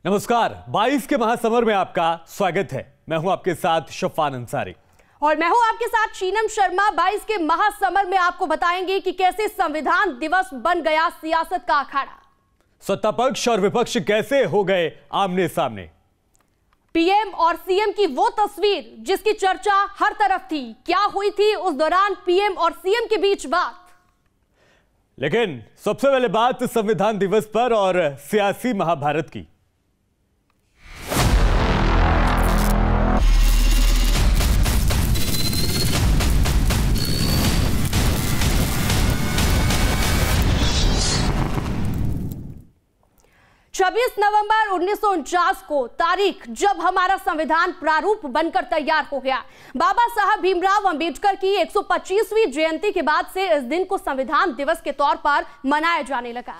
नमस्कार, 22 के महासमर में आपका स्वागत है। मैं हूं आपके साथ शफान अंसारी और मैं हूं आपके साथ शीनम शर्मा। 22 के महासमर में आपको बताएंगे कि कैसे संविधान दिवस बन गया सियासत का अखाड़ा। सत्ता पक्ष और विपक्ष कैसे हो गए आमने सामने। पीएम और सीएम की वो तस्वीर जिसकी चर्चा हर तरफ थी, क्या हुई थी उस दौरान पीएम और सीएम के बीच बात। लेकिन सबसे पहले बात संविधान दिवस पर और सियासी महाभारत की। छब्बीस नवंबर 1949 को तारीख जब हमारा संविधान प्रारूप बनकर तैयार हो गया। बाबा साहब भीमराव अंबेडकर की 125वीं जयंती के बाद से इस दिन को संविधान दिवस के तौर पर मनाया जाने लगा।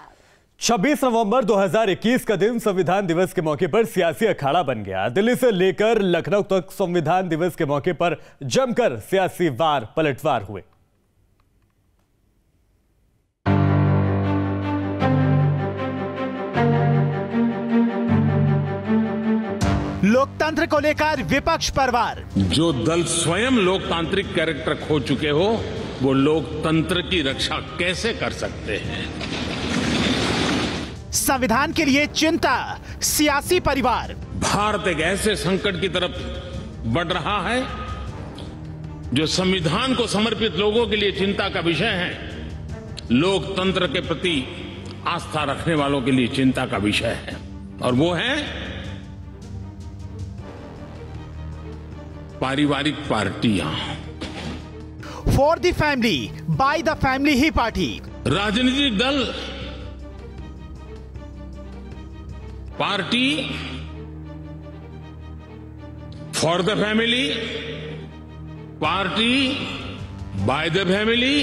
26 नवंबर 2021 का दिन संविधान दिवस के मौके पर सियासी अखाड़ा बन गया। दिल्ली से लेकर लखनऊ तक संविधान दिवस के मौके पर जमकर सियासी वार पलटवार हुए। लोकतंत्र को लेकर विपक्ष पर वार। जो दल स्वयं लोकतांत्रिक कैरेक्टर खो चुके हो, वो लोकतंत्र की रक्षा कैसे कर सकते हैं। संविधान के लिए चिंता, सियासी परिवार। भारत एक ऐसे संकट की तरफ बढ़ रहा है जो संविधान को समर्पित लोगों के लिए चिंता का विषय है, लोकतंत्र के प्रति आस्था रखने वालों के लिए चिंता का विषय है, और वो है पारिवारिक पार्टियां। For the family, by the family he party. राजनीतिक दल, party for the family, party by the family.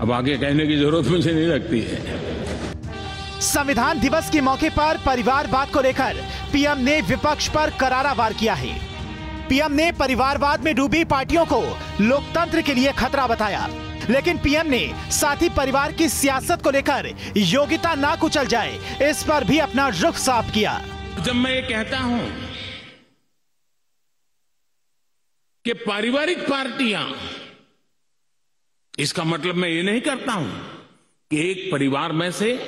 अब आगे कहने की जरूरत मुझे नहीं लगती है। संविधान दिवस के मौके पर परिवारवाद को लेकर पीएम ने विपक्ष पर करारा वार किया है। पीएम ने परिवारवाद में डूबी पार्टियों को लोकतंत्र के लिए खतरा बताया, लेकिन पीएम ने साथ ही परिवार की सियासत को लेकर योग्यता ना कुचल जाए, इस पर भी अपना रुख साफ किया। जब मैं ये कहता हूं कि पारिवारिक पार्टियां, इसका मतलब मैं ये नहीं करता हूं कि एक परिवार में से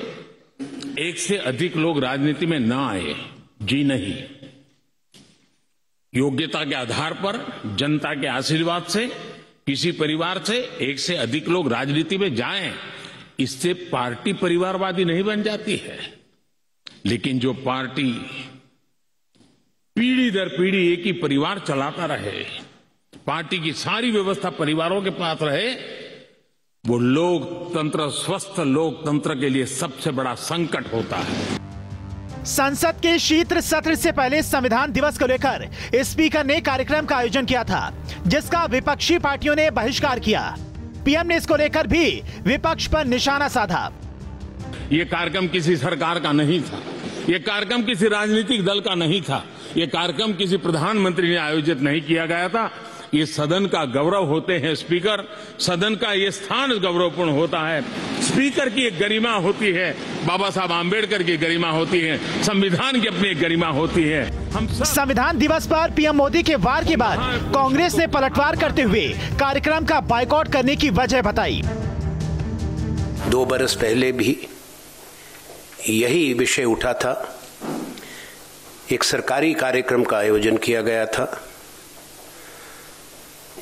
एक से अधिक लोग राजनीति में ना आए। जी नहीं, योग्यता के आधार पर, जनता के आशीर्वाद से किसी परिवार से एक से अधिक लोग राजनीति में जाएं, इससे पार्टी परिवारवादी नहीं बन जाती है। लेकिन जो पार्टी पीढ़ी दर पीढ़ी एक ही परिवार चलाता रहे, पार्टी की सारी व्यवस्था परिवारों के पास रहे, वो लोकतंत्र, स्वस्थ लोकतंत्र के लिए सबसे बड़ा संकट होता है। संसद के शीत सत्र से पहले संविधान दिवस को लेकर स्पीकर ने कार्यक्रम का आयोजन किया था, जिसका विपक्षी पार्टियों ने बहिष्कार किया। पीएम ने इसको लेकर भी विपक्ष पर निशाना साधा। ये कार्यक्रम किसी सरकार का नहीं था, ये कार्यक्रम किसी राजनीतिक दल का नहीं था, ये कार्यक्रम किसी प्रधानमंत्री ने आयोजित नहीं किया गया था। ये सदन का गौरव होते हैं स्पीकर, सदन का ये स्थान गौरवपूर्ण होता है। स्पीकर की एक गरिमा होती है, बाबा साहब आंबेडकर की गरिमा होती है, संविधान की अपनी एक गरिमा होती है। हम संविधान दिवस पर पीएम मोदी के वार के बाद कांग्रेस ने पलटवार करते हुए कार्यक्रम का बायकॉट करने की वजह बताई। 2 बरस पहले भी यही विषय उठा था। एक सरकारी कार्यक्रम का आयोजन किया गया था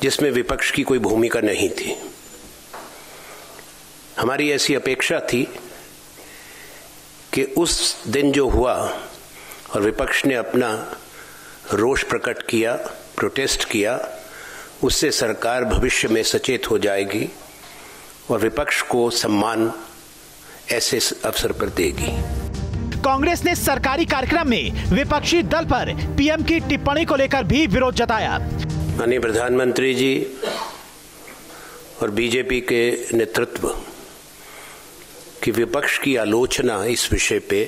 जिसमें विपक्ष की कोई भूमिका नहीं थी। हमारी ऐसी अपेक्षा थी कि उस दिन जो हुआ और विपक्ष ने अपना रोष प्रकट किया, प्रोटेस्ट किया, उससे सरकार भविष्य में सचेत हो जाएगी और विपक्ष को सम्मान ऐसे अवसर पर देगी। कांग्रेस ने सरकारी कार्यक्रम में विपक्षी दल पर पीएम की टिप्पणी को लेकर भी विरोध जताया। माननीय प्रधानमंत्री जी और बीजेपी के नेतृत्व की विपक्ष की आलोचना इस विषय पे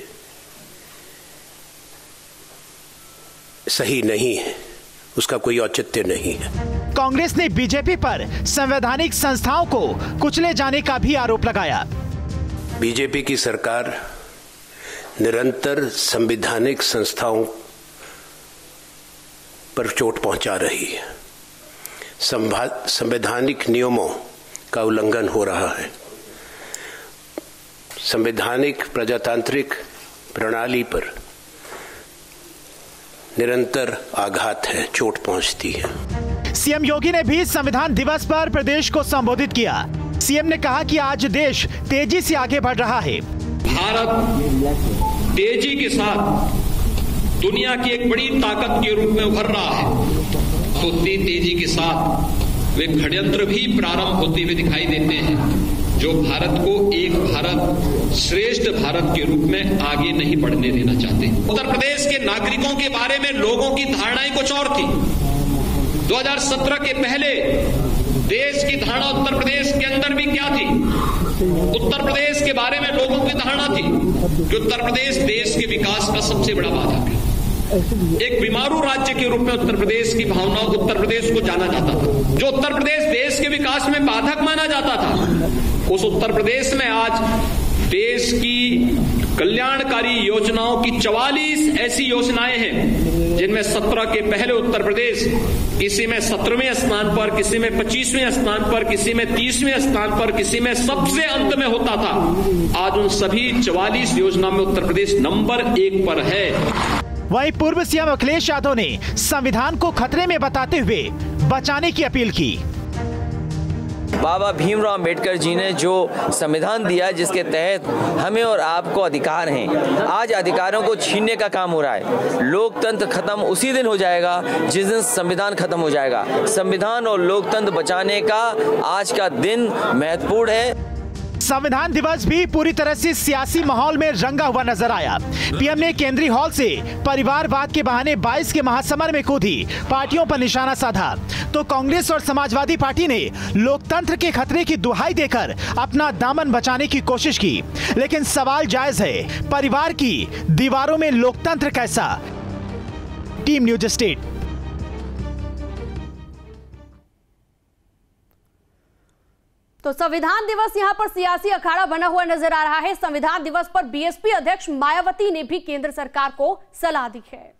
सही नहीं है, उसका कोई औचित्य नहीं है। कांग्रेस ने बीजेपी पर संवैधानिक संस्थाओं को कुचले जाने का भी आरोप लगाया। बीजेपी की सरकार निरंतर संवैधानिक संस्थाओं पर चोट पहुंचा रही है। संवैधानिक नियमों का उल्लंघन हो रहा है। संवैधानिक प्रजातांत्रिक प्रणाली पर निरंतर आघात है, चोट पहुंचती है। सीएम योगी ने भी संविधान दिवस पर प्रदेश को संबोधित किया। सीएम ने कहा कि आज देश तेजी से आगे बढ़ रहा है। भारत तेजी के साथ दुनिया की एक बड़ी ताकत के रूप में उभर रहा है। तो तेजी के साथ वे षड्यंत्र भी प्रारंभ होते हुए दिखाई देते हैं, जो भारत को एक भारत श्रेष्ठ भारत के रूप में आगे नहीं बढ़ने देना चाहते। उत्तर प्रदेश के नागरिकों के बारे में लोगों की धारणाएं कुछ और थी। 2017 के पहले देश की धारणा उत्तर प्रदेश के अंदर भी क्या थी? उत्तर प्रदेश के बारे में लोगों की धारणा थी कि उत्तर प्रदेश देश के विकास का सबसे बड़ा बाधक है। एक बीमारू राज्य के रूप में उत्तर प्रदेश की भावना, उत्तर प्रदेश को जाना जाता था। जो उत्तर प्रदेश देश के विकास में बाधक माना जाता था, उस उत्तर प्रदेश में आज देश की कल्याणकारी योजनाओं की 44 ऐसी योजनाएं हैं जिनमें 17 के पहले उत्तर प्रदेश किसी में 17वें स्थान पर, किसी में 25वें स्थान पर, किसी में 30वें स्थान पर, किसी में सबसे अंत में होता था। आज उन सभी 44 योजनाओं में उत्तर प्रदेश नंबर 1 पर है। वहीं पूर्व सीएम अखिलेश यादव ने संविधान को खतरे में बताते हुए बचाने की अपील की। बाबा भीमराव अंबेडकर जी ने जो संविधान दिया, जिसके तहत हमें और आपको अधिकार हैं, आज अधिकारों को छीनने का काम हो रहा है। लोकतंत्र खत्म उसी दिन हो जाएगा जिस दिन संविधान खत्म हो जाएगा। संविधान और लोकतंत्र बचाने का आज का दिन महत्वपूर्ण है। संविधान दिवस भी पूरी तरह से सियासी माहौल में रंगा हुआ नजर आया। पीएम ने केंद्रीय हॉल से परिवारवाद के बहाने 22 के महासमर में कूदी पार्टियों पर निशाना साधा, तो कांग्रेस और समाजवादी पार्टी ने लोकतंत्र के खतरे की दुहाई देकर अपना दामन बचाने की कोशिश की। लेकिन सवाल जायज है, परिवार की दीवारों में लोकतंत्र कैसा? Team news state. तो संविधान दिवस यहां पर सियासी अखाड़ा बना हुआ नजर आ रहा है। संविधान दिवस पर बीएसपी अध्यक्ष मायावती ने भी केंद्र सरकार को सलाह दी है।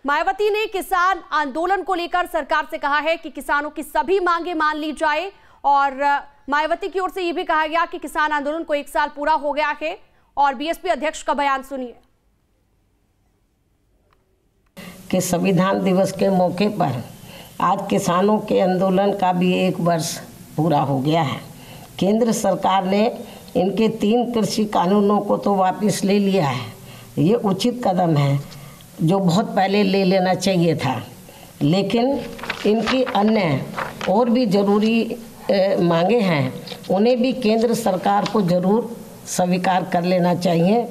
मायावती ने किसान आंदोलन को लेकर सरकार से कहा है कि किसानों की सभी मांगे मान ली जाए, और मायावती की ओर से यह भी कहा गया कि किसान आंदोलन को 1 साल पूरा हो गया है। और बीएसपी अध्यक्ष का बयान सुनिए कि संविधान दिवस के मौके पर आज किसानों के आंदोलन का भी 1 वर्ष पूरा हो गया है। केंद्र सरकार ने इनके 3 कृषि कानूनों को तो वापस ले लिया है। ये उचित कदम है जो बहुत पहले ले लेना चाहिए था, लेकिन इनकी अन्य और भी ज़रूरी मांगे हैं, उन्हें भी केंद्र सरकार को ज़रूर स्वीकार कर लेना चाहिए।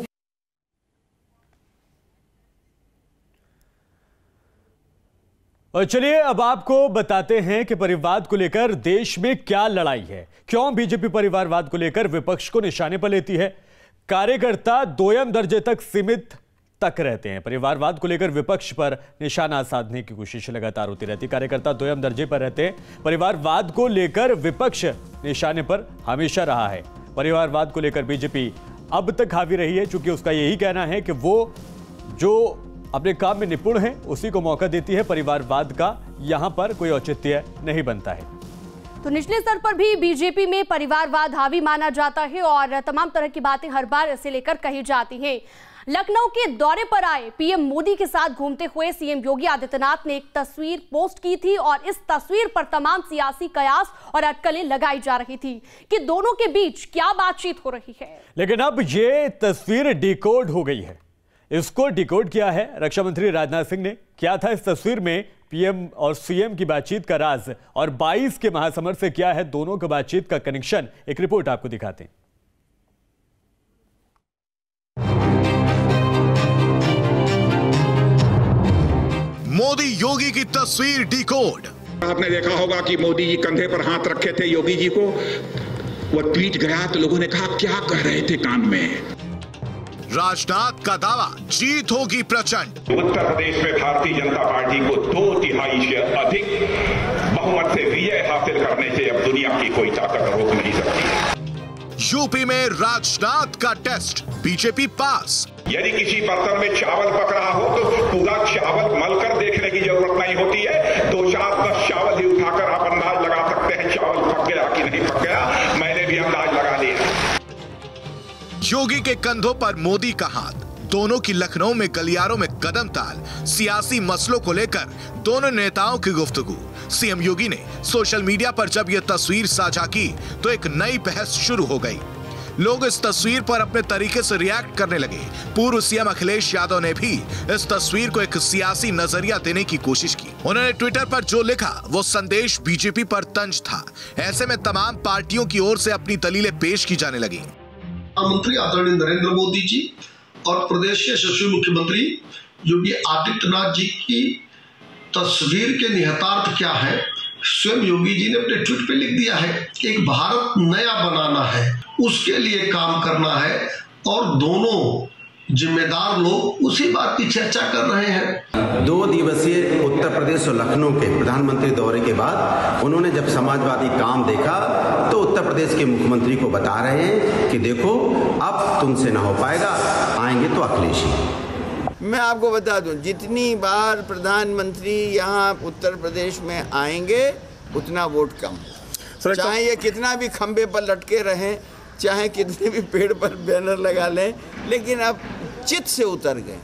और चलिए अब आपको बताते हैं कि परिवारवाद को लेकर देश में क्या लड़ाई है, क्यों बीजेपी परिवारवाद को लेकर विपक्ष को निशाने पर लेती है। कार्यकर्ता दोयम दर्जे तक सीमित तक रहते हैं। परिवारवाद को लेकर विपक्ष पर निशाना साधने की कोशिश लगातार होती रहती। कार्यकर्ता दोयम दर्जे पर रहते हैं। परिवारवाद को लेकर विपक्ष निशाने पर हमेशा रहा है। परिवारवाद को लेकर बीजेपी अब तक हावी रही है, चूंकि उसका यही कहना है कि वो जो अपने काम में निपुण है उसी को मौका देती है। परिवारवाद का यहां पर कोई औचित्य नहीं बनता है। तो निचले स्तर पर भी बीजेपी में परिवारवाद हावी माना जाता है और तमाम तरह की बातें हर बार इसे लेकर कही जाती हैं। लखनऊ के दौरे पर आए पीएम मोदी के साथ घूमते हुए सीएम योगी आदित्यनाथ ने एक तस्वीर पोस्ट की थी और इस तस्वीर पर तमाम सियासी कयास और अटकलें लगाई जा रही थी कि दोनों के बीच क्या बातचीत हो रही है। लेकिन अब ये तस्वीर डिकोड हो गई है। इसको डिकोड किया है रक्षा मंत्री राजनाथ सिंह ने। क्या था इस तस्वीर में पीएम और सीएम की बातचीत का राज, और 22 के महासमर से क्या है दोनों की बातचीत का कनेक्शन, एक रिपोर्ट आपको दिखाते हैं। मोदी योगी की तस्वीर डिकोड। आपने देखा होगा कि मोदी जी कंधे पर हाथ रखे थे योगी जी को, वो ट्वीट गया तो लोगों ने कहा क्या कह रहे थे कान में। राजनाथ का दावा, जीत होगी प्रचंड। उत्तर प्रदेश में भारतीय जनता पार्टी को 2/3 से अधिक बहुमत से विजय हासिल करने से अब दुनिया की कोई ताकत रोक नहीं सकती। यूपी में राजनाथ का टेस्ट, बीजेपी पास। यदि किसी बर्तन में चावल पक रहा हो तो पूरा चावल मलकर देखने की जरूरत नहीं होती है। 2-4-10 चावल ही उठाकर आप अंदाज लगा सकते हैं चावल पक गया कि नहीं पक गया। मैंने भी अंदाज लगा लिया। योगी के कंधों पर मोदी का हाथ, दोनों की लखनऊ में गलियारों में कदम ताल। सियासी मसलों को लेकर दोनों नेताओं की गुफ्तगू। सीएम योगी ने सोशल मीडिया पर जब यह तस्वीर साझा की तो एक नई बहस शुरू हो गई। लोग इस तस्वीर पर अपने तरीके से रिएक्ट करने लगे। पूर्व सीएम अखिलेश यादव ने भी इस तस्वीर को एक सियासी नजरिया देने की कोशिश की। उन्होंने ट्विटर पर जो लिखा वो संदेश बीजेपी पर तंज था। ऐसे में तमाम पार्टियों की ओर से अपनी दलीलें पेश की जाने लगी। प्रधानमंत्री आदरणीय नरेंद्र मोदी जी और प्रदेश के यशस्वी मुख्यमंत्री योगी आदित्यनाथ जी की तस्वीर के निहितार्थ क्या है, स्वयं योगी जी ने अपने ट्वीट पे लिख दिया है। एक भारत नया बनाना है, उसके लिए काम करना है और दोनों जिम्मेदार लोग उसी बात की चर्चा कर रहे हैं। 2 दिवसीय उत्तर प्रदेश और लखनऊ के प्रधानमंत्री दौरे के बाद उन्होंने जब समाजवादी काम देखा तो उत्तर प्रदेश के मुख्यमंत्री को बता रहे हैं कि देखो अब तुमसे ना हो पाएगा, आएंगे तो अखिलेश ही। मैं आपको बता दूं, जितनी बार प्रधानमंत्री यहाँ उत्तर प्रदेश में आएंगे उतना वोट कम। चाहे ये कितना भी खंबे पर लटके रहें, चाहे कितने भी पेड़ पर बैनर लगा लें, लेकिन अब चित से उतर गए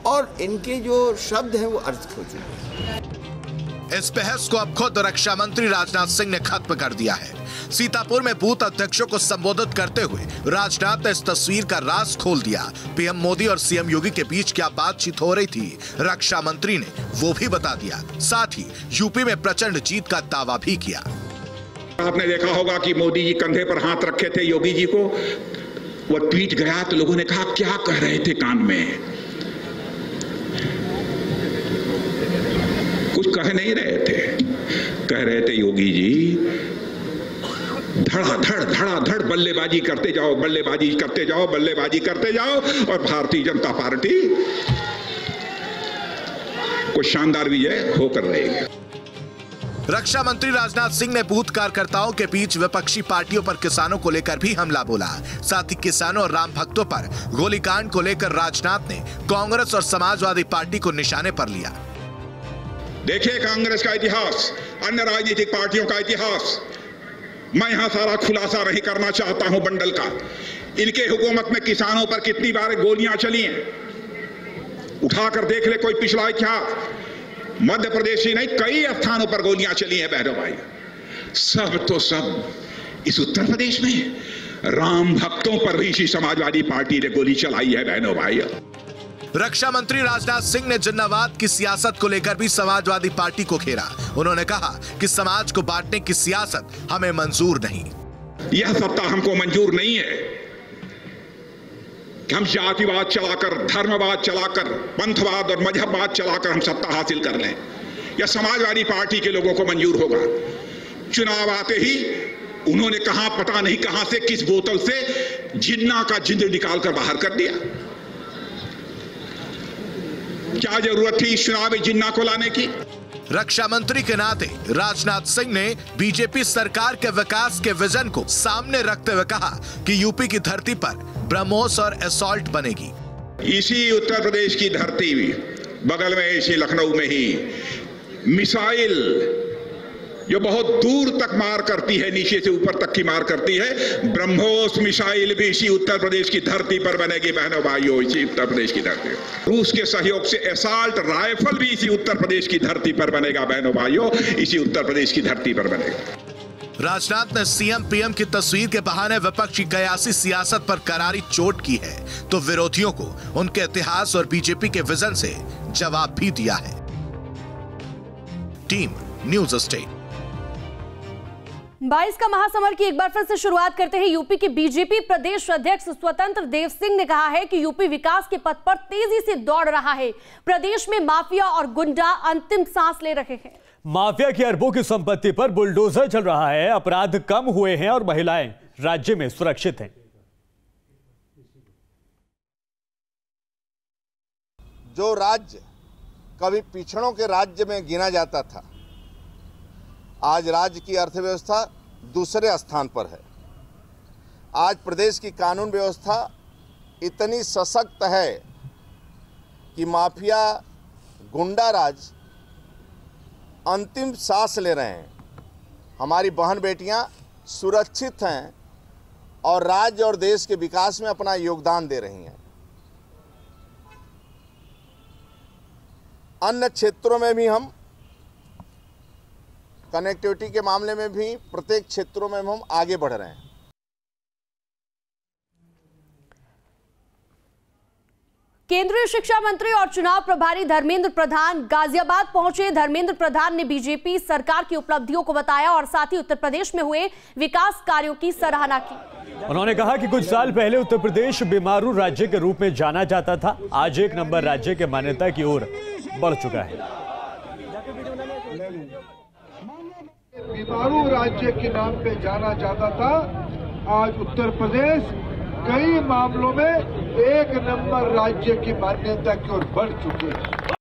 और इनके जो शब्द हैं वो अर्थ खो चुके हैं। इस बहस को अब खुद रक्षा मंत्री राजनाथ सिंह ने खत्म कर दिया है। सीतापुर में बूथ अध्यक्षों को संबोधित करते हुए राजनाथ ने इस तस्वीर का राज खोल दिया। पीएम मोदी और सीएम योगी के बीच क्या बातचीत हो रही थी, रक्षा मंत्री ने वो भी बता दिया। साथ ही यूपी में प्रचंड जीत का दावा भी किया। आपने देखा होगा कि मोदी जी कंधे पर हाथ रखे थे योगी जी को, वो ट्वीट गया तो लोगों ने कहा क्या कह रहे थे कान में, कुछ कह नहीं रहे थे। कह रहे थे योगी जी धड़ाधड़ बल्लेबाजी करते जाओ, बल्लेबाजी करते जाओ, बल्लेबाजी करते जाओ और भारतीय जनता पार्टी को शानदार विजय होकर रहेगी। रक्षा मंत्री राजनाथ सिंह ने बूथ कार्यकर्ताओं के बीच विपक्षी पार्टियों पर किसानों को लेकर भी हमला बोला। साथ ही किसानों और राम भक्तों पर गोलीकांड को लेकर राजनाथ ने कांग्रेस और समाजवादी पार्टी को निशाने पर लिया। देखिए कांग्रेस का इतिहास, अन्य राजनीतिक पार्टियों का इतिहास, मैं यहां सारा खुलासा नहीं करना चाहता हूं बंडल का। इनके हुकूमत में किसानों पर कितनी बार गोलियां चली हैं, उठाकर देख ले कोई पिछला इतिहास। मध्य प्रदेश ही नहीं, कई स्थानों पर गोलियां चली हैं बहनों भाई। सब तो सब इस उत्तर प्रदेश में राम भक्तों पर भी इसी समाजवादी पार्टी ने गोली चलाई है बहनों भाई। रक्षा मंत्री राजनाथ सिंह ने जिन्नावाद की सियासत को लेकर भी समाजवादी पार्टी को घेरा। उन्होंने कहा कि समाज को बांटने की सियासत हमें मंजूर नहीं। यह सत्ता हमको मंजूर नहीं है कि हम जातिवाद चलाकर, धर्मवाद चलाकर, पंथवाद और मजहबवाद चलाकर हम सत्ता हासिल कर लें। यह समाजवादी पार्टी के लोगों को मंजूर होगा। चुनाव आते ही उन्होंने कहा पता नहीं कहां से किस बोतल से जिन्ना का जिंद निकालकर बाहर कर दिया। क्या जरूरत थी इस चुनाव में जिन्ना को लाने की? रक्षा मंत्री के नाते राजनाथ सिंह ने बीजेपी सरकार के विकास के विजन को सामने रखते हुए कहा कि यूपी की धरती पर ब्रह्मोस और असॉल्ट बनेगी। इसी उत्तर प्रदेश की धरती में बगल में इसी लखनऊ में ही मिसाइल जो बहुत दूर तक मार करती है, नीचे से ऊपर तक की मार करती है, ब्रह्मोस मिसाइल भी इसी उत्तर प्रदेश की धरती पर बनेगी बहनों भाइयों, इसी उत्तर प्रदेश की धरती पर। रूस के सहयोग से असॉल्ट राइफल भी इसी उत्तर प्रदेश की धरती पर बनेगा बहनों भाइयों, इसी उत्तर प्रदेश की धरती पर बनेगा। राजनाथ ने सीएम पीएम की तस्वीर के बहाने विपक्ष की कयासी सियासत पर करारी चोट की है, तो विरोधियों को उनके इतिहास और बीजेपी के विजन से जवाब भी दिया है। टीम न्यूज स्टेट 22 का महासमर की एक बार फिर से शुरुआत करते हैं। यूपी के बीजेपी प्रदेश अध्यक्ष स्वतंत्र देव सिंह ने कहा है कि यूपी विकास के पथ पर तेजी से दौड़ रहा है। प्रदेश में माफिया और गुंडा अंतिम सांस ले रहे हैं। माफिया की अरबों की संपत्ति पर बुलडोजर चल रहा है, अपराध कम हुए हैं और महिलाएं राज्य में सुरक्षित हैं। जो राज्य कभी पिछड़ों के राज्य में गिना जाता था, आज राज्य की अर्थव्यवस्था दूसरे स्थान पर है। आज प्रदेश की कानून व्यवस्था इतनी सशक्त है कि माफिया गुंडा राज अंतिम सांस ले रहे हैं। हमारी बहन बेटियां सुरक्षित हैं और राज्य और देश के विकास में अपना योगदान दे रही हैं। अन्य क्षेत्रों में भी हम कनेक्टिविटी के मामले में भी प्रत्येक क्षेत्रों में हम आगे बढ़ रहे हैं। केंद्रीय शिक्षा मंत्री और चुनाव प्रभारी धर्मेंद्र प्रधान गाजियाबाद पहुंचे। धर्मेंद्र प्रधान ने बीजेपी सरकार की उपलब्धियों को बताया और साथ ही उत्तर प्रदेश में हुए विकास कार्यों की सराहना की। उन्होंने कहा कि कुछ साल पहले उत्तर प्रदेश बीमारू राज्य के रूप में जाना जाता था, आज 1 नंबर राज्य के मान्यता की ओर बढ़ चुका है। बीमारू राज्य के नाम पे जाना जाता था, आज उत्तर प्रदेश कई मामलों में 1 नंबर राज्य की मान्यता की ओर बढ़ चुके हैं।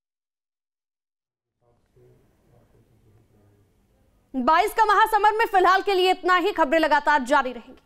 22 का महासमर में फिलहाल के लिए इतना ही। खबरें लगातार जारी रहेंगी।